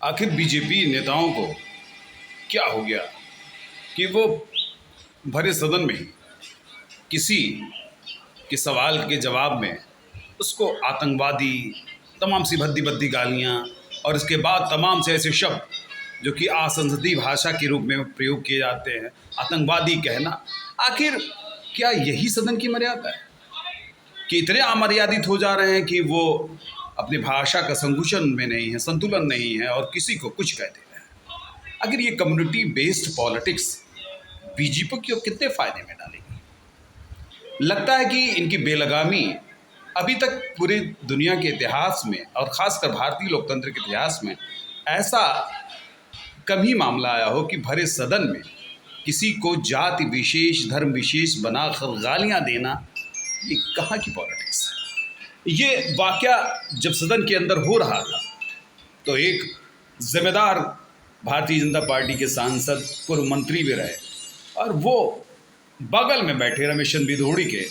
आखिर बीजेपी नेताओं को क्या हो गया कि वो भरे सदन में किसी के सवाल के जवाब में उसको आतंकवादी, तमाम सी भद्दी भद्दी गालियाँ और इसके बाद तमाम से ऐसे शब्द जो कि असंसदीय भाषा के रूप में प्रयोग किए जाते हैं, आतंकवादी कहना। आखिर क्या यही सदन की मर्यादा है कि इतने अमर्यादित हो जा रहे हैं कि वो अपनी भाषा का संकुचन में नहीं है, संतुलन नहीं है और किसी को कुछ कह दे रहे हैं। अगर ये कम्युनिटी बेस्ड पॉलिटिक्स बीजेपी को कितने फायदे में डालेगी? लगता है कि इनकी बेलगामी अभी तक पूरी दुनिया के इतिहास में और ख़ासकर भारतीय लोकतंत्र के इतिहास में ऐसा कम ही मामला आया हो कि भरे सदन में किसी को जाति विशेष, धर्म विशेष बनाकर गालियाँ देना, ये कहाँ की पॉलिटिक्स है? ये वाकया जब सदन के अंदर हो रहा था तो एक जिम्मेदार भारतीय जनता पार्टी के सांसद, पूर्व मंत्री भी रहे, और वो बगल में बैठे रमेश चंद्र बिधूड़ी के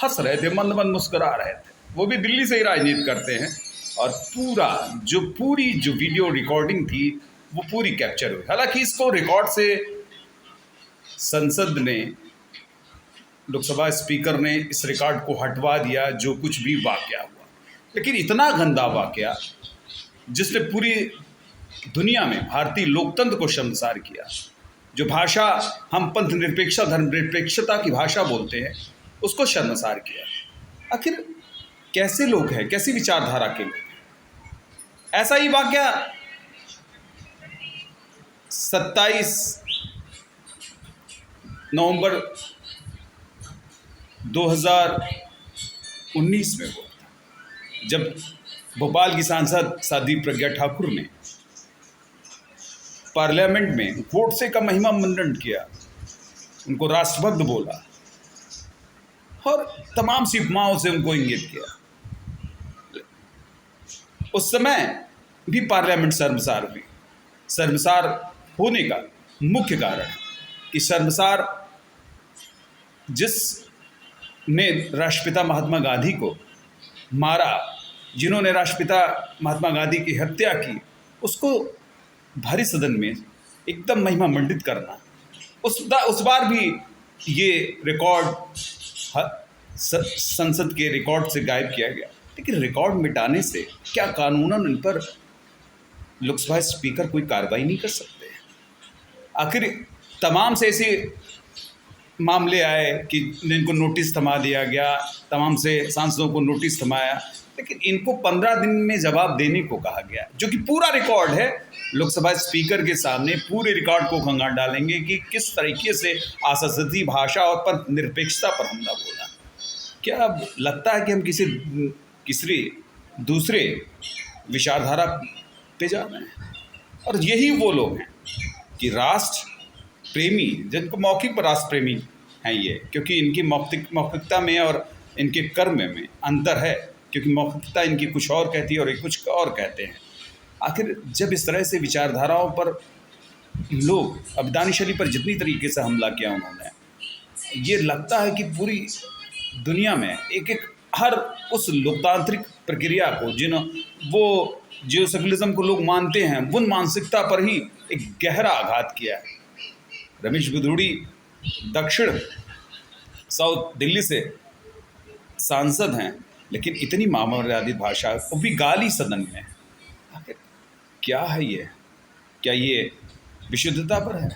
हंस रहे थे, मंद मंद मुस्कुरा रहे थे। वो भी दिल्ली से ही राजनीति करते हैं और पूरी जो वीडियो रिकॉर्डिंग थी वो पूरी कैप्चर हुई। हालांकि इसको रिकॉर्ड से संसद ने, लोकसभा स्पीकर ने इस रिकॉर्ड को हटवा दिया, जो कुछ भी वाकया हुआ। लेकिन इतना गंदा वाकया जिसने पूरी दुनिया में भारतीय लोकतंत्र को शर्मसार किया, जो भाषा हम पंथ निरपेक्षता, धर्मनिरपेक्षता की भाषा बोलते हैं, उसको शर्मसार किया। आखिर कैसे लोग हैं, कैसी विचारधारा के लोग हैं? ऐसा ही वाकया 27 नवंबर 2019 में हुआ था, जब भोपाल की सांसद साध्वी प्रज्ञा ठाकुर ने पार्लियामेंट में गोडसे का महिमा मंडन किया, उनको राष्ट्रभक्त बोला और तमाम सी उपमाओं से उनको इंगित किया। उस समय भी पार्लियामेंट शर्मसार हुई। शर्मसार होने का मुख्य कारण कि शर्मसार जिसने राष्ट्रपिता महात्मा गांधी को मारा, जिन्होंने राष्ट्रपिता महात्मा गांधी की हत्या की, उसको भारी सदन में एकदम महिमा मंडित करना, उस बार भी ये रिकॉर्ड संसद के रिकॉर्ड से गायब किया गया। लेकिन रिकॉर्ड मिटाने से क्या कानूनन इन पर लोकसभा स्पीकर कोई कार्रवाई नहीं कर सकते? आखिर तमाम से ऐसे मामले आए कि इनको नोटिस थमा दिया गया, तमाम से सांसदों को नोटिस थमाया, लेकिन इनको 15 दिन में जवाब देने को कहा गया, जो कि पूरा रिकॉर्ड है। लोकसभा स्पीकर के सामने पूरे रिकॉर्ड को खंगाल डालेंगे कि किस तरीके से असंसदीय भाषा और पंथ निरपेक्षता पर हमला बोला। क्या लगता है कि हम किसी दूसरे विचारधारा पे जा रहे हैं? और यही वो लोग हैं कि राष्ट्र प्रेमी, जिनको मौखिक पर राष्ट्र प्रेमी हैं ये, क्योंकि इनकी मौखिकता में और इनके कर्म में अंतर है, क्योंकि मौखिकता इनकी कुछ और कहती है और एक कुछ और कहते हैं। आखिर जब इस तरह से विचारधाराओं पर लोग, अभिदानी शैली पर जितनी तरीके से हमला किया उन्होंने, ये लगता है कि पूरी दुनिया में हर उस लोकतांत्रिक प्रक्रिया को वो जो सेकुलरिज्म को लोग मानते हैं, उन मानसिकता पर ही एक गहरा आघात किया है। रमेश बिधूड़ी दक्षिण साउथ दिल्ली से सांसद हैं, लेकिन इतनी अमर्यादित भाषा, वो भी गाली सदन में। आखिर क्या है ये? क्या ये विशुद्धता पर है?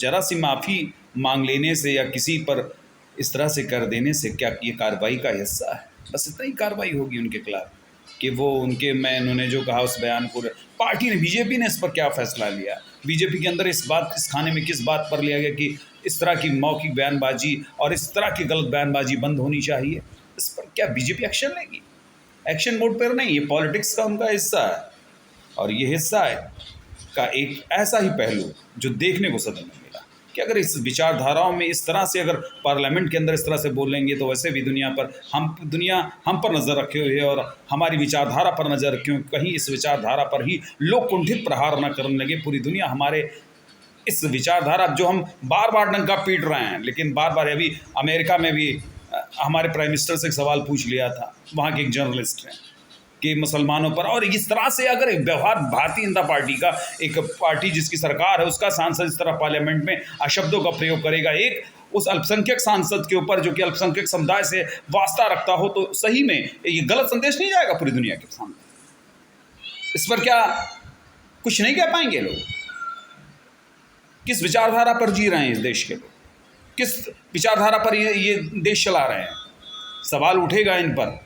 जरा सी माफ़ी मांग लेने से या किसी पर इस तरह से कर देने से क्या ये कार्रवाई का हिस्सा है? बस इतना ही कार्रवाई होगी उनके खिलाफ कि वो उन्होंने जो कहा उस बयान को, पार्टी ने, बीजेपी ने इस पर क्या फैसला लिया, बीजेपी के अंदर इस खाने में किस बात पर लिया गया कि इस तरह की मौखिक बयानबाजी और इस तरह की गलत बयानबाजी बंद होनी चाहिए, इस पर क्या बीजेपी एक्शन लेगी? एक्शन मोड पर नहीं, ये पॉलिटिक्स का उनका हिस्सा है। और ये हिस्सा है का एक ऐसा ही पहलू जो देखने को सदन में मिला कि अगर इस विचारधाराओं में इस तरह से, अगर पार्लियामेंट के अंदर इस तरह से बोलेंगे, तो वैसे भी दुनिया हम पर नज़र रखे हुए है और हमारी विचारधारा पर नज़र रखे हुए, कहीं इस विचारधारा पर ही लोग कुंठित प्रहार न करने लगे। पूरी दुनिया हमारे इस विचारधारा, जो हम बार बार डंका पीट रहे हैं, लेकिन बार बार, अभी अमेरिका में भी हमारे प्राइम मिनिस्टर से एक सवाल पूछ लिया था, वहाँ के एक जर्नलिस्ट ने, कि मुसलमानों पर, और इस तरह से अगर एक व्यवहार भारतीय जनता पार्टी का, एक पार्टी जिसकी सरकार है, उसका सांसद इस तरह पार्लियामेंट में अशब्दों का प्रयोग करेगा एक उस अल्पसंख्यक सांसद के ऊपर जो कि अल्पसंख्यक समुदाय से वास्ता रखता हो, तो सही में ये गलत संदेश नहीं जाएगा पूरी दुनिया के सामने? इस पर क्या कुछ नहीं कह पाएंगे लोग? किस विचारधारा पर जी रहे हैं इस देश के लोग? किस विचारधारा पर ये देश चला रहे हैं? सवाल उठेगा इन पर।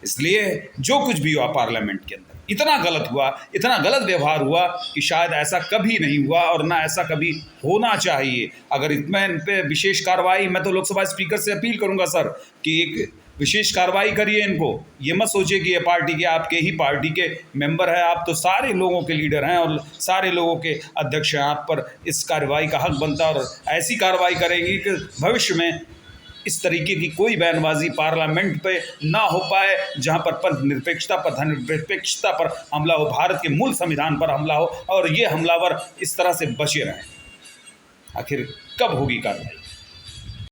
इसलिए जो कुछ भी हुआ पार्लियामेंट के अंदर, इतना गलत हुआ, इतना गलत व्यवहार हुआ कि शायद ऐसा कभी नहीं हुआ और ना ऐसा कभी होना चाहिए। अगर इतना इन पे विशेष कार्रवाई, मैं तो लोकसभा स्पीकर से अपील करूंगा सर कि एक विशेष कार्रवाई करिए इनको। ये मत सोचिए कि ये पार्टी के, आपके ही पार्टी के मेंबर हैं, आप तो सारे लोगों के लीडर हैं और सारे लोगों के अध्यक्ष हैं। आप पर इस कार्रवाई का हक बनता है और ऐसी कार्रवाई करेंगी कि भविष्य में इस तरीके की कोई बयानबाजी पार्लियामेंट पे ना हो पाए, जहां पर पंथ निरपेक्षता पर, धर्मनिरपेक्षता पर हमला हो, भारत के मूल संविधान पर हमला हो और ये हमलावर इस तरह से बचे रहें। आखिर कब होगी कार्रवाई?